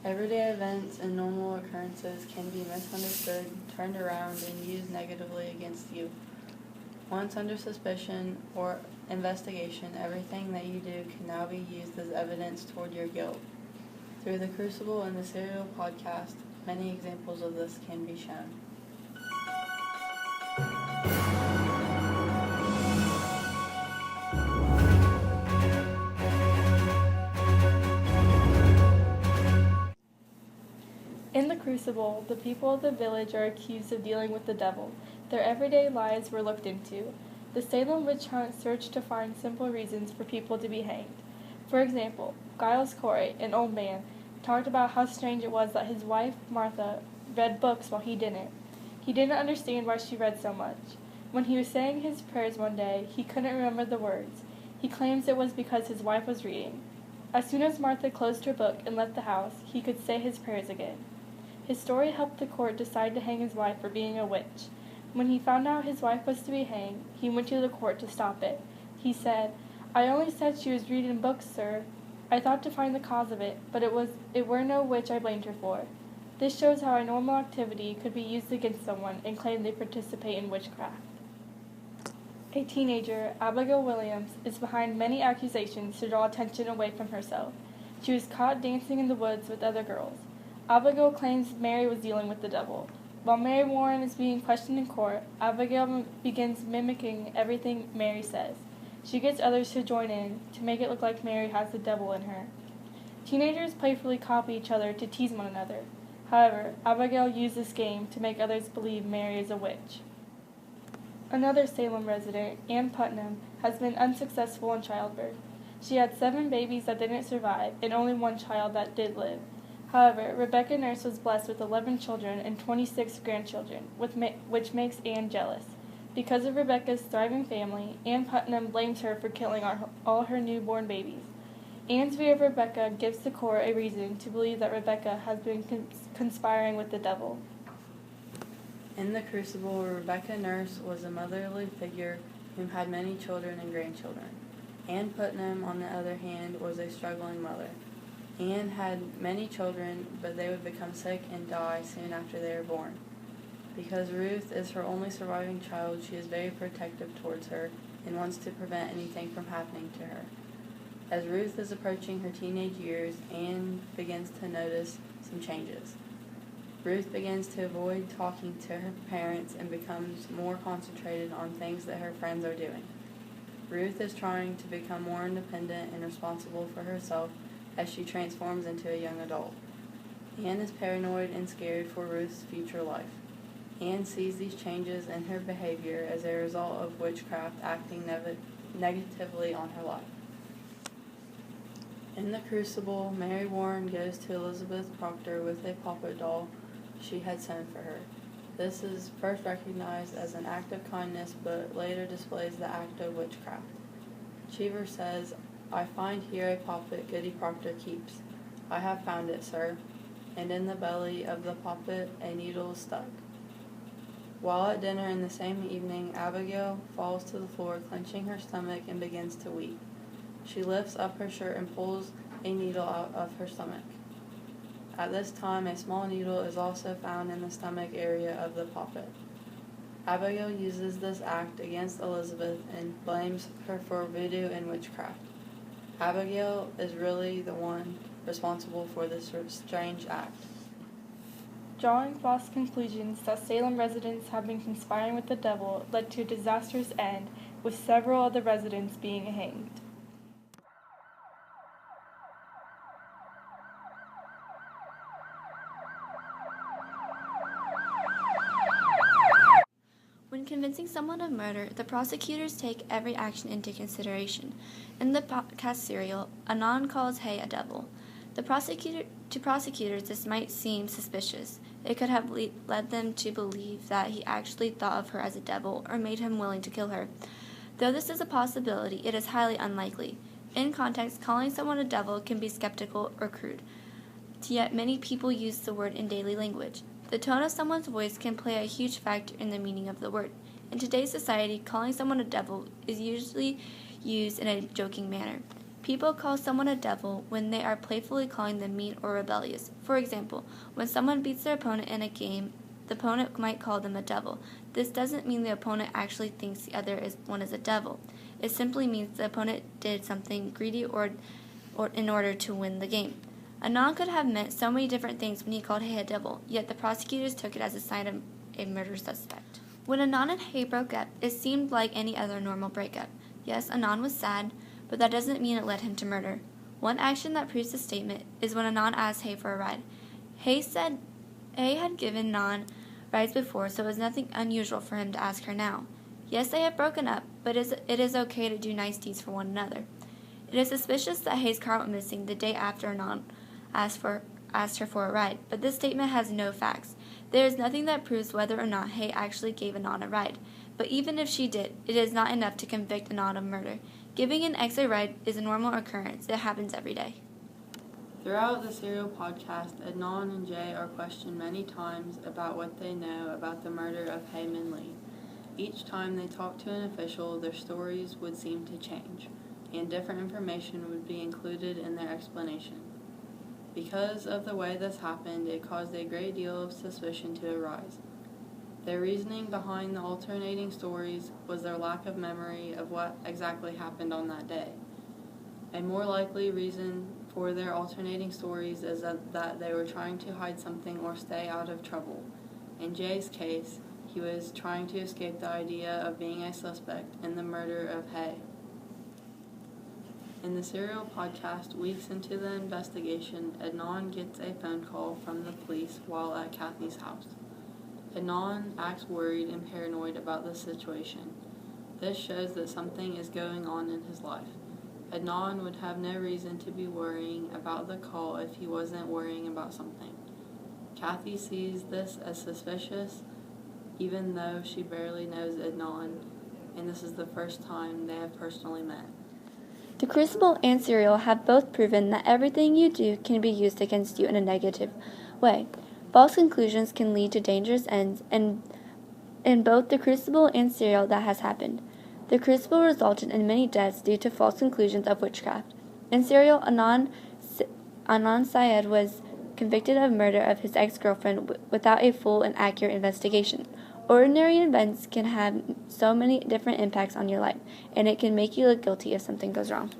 Everyday events and normal occurrences can be misunderstood, turned around, and used negatively against you. Once under suspicion or investigation, everything that you do can now be used as evidence toward your guilt. Through the Crucible and the Serial Podcast, many examples of this can be shown. In the Crucible, the people of the village are accused of dealing with the devil. Their everyday lives were looked into. The Salem witch hunt searched to find simple reasons for people to be hanged. For example, Giles Corey, an old man, talked about how strange it was that his wife, Martha, read books while he didn't. He didn't understand why she read so much. When he was saying his prayers one day, he couldn't remember the words. He claims it was because his wife was reading. As soon as Martha closed her book and left the house, he could say his prayers again. His story helped the court decide to hang his wife for being a witch. When he found out his wife was to be hanged, he went to the court to stop it. He said, "I only said she was reading books, sir. I thought to find the cause of it, but it were no witch I blamed her for." This shows how a normal activity could be used against someone and claim they participate in witchcraft. A teenager, Abigail Williams, is behind many accusations to draw attention away from herself. She was caught dancing in the woods with other girls. Abigail claims Mary was dealing with the devil. While Mary Warren is being questioned in court, Abigail begins mimicking everything Mary says. She gets others to join in to make it look like Mary has the devil in her. Teenagers playfully copy each other to tease one another. However, Abigail used this game to make others believe Mary is a witch. Another Salem resident, Ann Putnam, has been unsuccessful in childbirth. She had 7 babies that didn't survive and only 1 child that did live. However, Rebecca Nurse was blessed with 11 children and 26 grandchildren, which makes Anne jealous. Because of Rebecca's thriving family, Ann Putnam blames her for killing all her newborn babies. Anne's view of Rebecca gives the court a reason to believe that Rebecca has been conspiring with the devil. In the Crucible, Rebecca Nurse was a motherly figure who had many children and grandchildren. Ann Putnam, on the other hand, was a struggling mother. Anne had many children, but they would become sick and die soon after they were born. Because Ruth is her only surviving child, she is very protective towards her and wants to prevent anything from happening to her. As Ruth is approaching her teenage years, Anne begins to notice some changes. Ruth begins to avoid talking to her parents and becomes more concentrated on things that her friends are doing. Ruth is trying to become more independent and responsible for herself as she transforms into a young adult. Anne is paranoid and scared for Ruth's future life. Anne sees these changes in her behavior as a result of witchcraft acting negatively on her life. In the Crucible, Mary Warren goes to Elizabeth Proctor with a puppet doll she had sewn for her. This is first recognized as an act of kindness, but later displays the act of witchcraft. Cheever says, "I find here a puppet Goody Proctor keeps. I have found it, sir." And in the belly of the puppet a needle is stuck. While at dinner in the same evening, Abigail falls to the floor, clenching her stomach, and begins to weep. She lifts up her shirt and pulls a needle out of her stomach. At this time, a small needle is also found in the stomach area of the puppet. Abigail uses this act against Elizabeth and blames her for voodoo and witchcraft. Abigail is really the one responsible for this strange act. Drawing false conclusions that Salem residents have been conspiring with the devil led to a disastrous end, with several of the residents being hanged. When convincing someone of murder, the prosecutors take every action into consideration. In the podcast serial, Anon calls Hay a devil. To prosecutors, this might seem suspicious. It could have led them to believe that he actually thought of her as a devil or made him willing to kill her. Though this is a possibility, it is highly unlikely. In context, calling someone a devil can be skeptical or crude. Yet many people use the word in daily language. The tone of someone's voice can play a huge factor in the meaning of the word. In today's society, calling someone a devil is usually used in a joking manner. People call someone a devil when they are playfully calling them mean or rebellious. For example, when someone beats their opponent in a game, the opponent might call them a devil. This doesn't mean the opponent actually thinks the other one is a devil. It simply means the opponent did something greedy or in order to win the game. Anon could have meant so many different things when he called Hay a devil, yet the prosecutors took it as a sign of a murder suspect. When Anon and Hay broke up, it seemed like any other normal breakup. Yes, Anon was sad, but that doesn't mean it led him to murder. One action that proves the statement is when Anon asked Hay for a ride. Hay said Hay had given Anon rides before, so it was nothing unusual for him to ask her now. Yes, they have broken up, but it is okay to do nice deeds for one another. It is suspicious that Hay's car went missing the day after Anon asked her for a ride, but this statement has no facts. There is nothing that proves whether or not Hay actually gave Anon a ride, but even if she did, it is not enough to convict Anon of murder. Giving an ex a ride is a normal occurrence. It happens every day. Throughout the serial podcast, Adnan and Jay are questioned many times about what they know about the murder of Heyman Lee. Each time they talk to an official, their stories would seem to change, and different information would be included in their explanation. Because of the way this happened, it caused a great deal of suspicion to arise. Their reasoning behind the alternating stories was their lack of memory of what exactly happened on that day. A more likely reason for their alternating stories is that they were trying to hide something or stay out of trouble. In Jay's case, he was trying to escape the idea of being a suspect in the murder of Hay. In the serial podcast, weeks into the investigation, Adnan gets a phone call from the police while at Kathy's house. Adnan acts worried and paranoid about the situation. This shows that something is going on in his life. Adnan would have no reason to be worrying about the call if he wasn't worrying about something. Kathy sees this as suspicious, even though she barely knows Adnan, and this is the first time they have personally met. The Crucible and Serial have both proven that everything you do can be used against you in a negative way. False conclusions can lead to dangerous ends, and in both the Crucible and Serial that has happened. The Crucible resulted in many deaths due to false conclusions of witchcraft. In Serial, Anon Syed was convicted of murder of his ex-girlfriend without a full and accurate investigation. Ordinary events can have so many different impacts on your life, and it can make you look guilty if something goes wrong.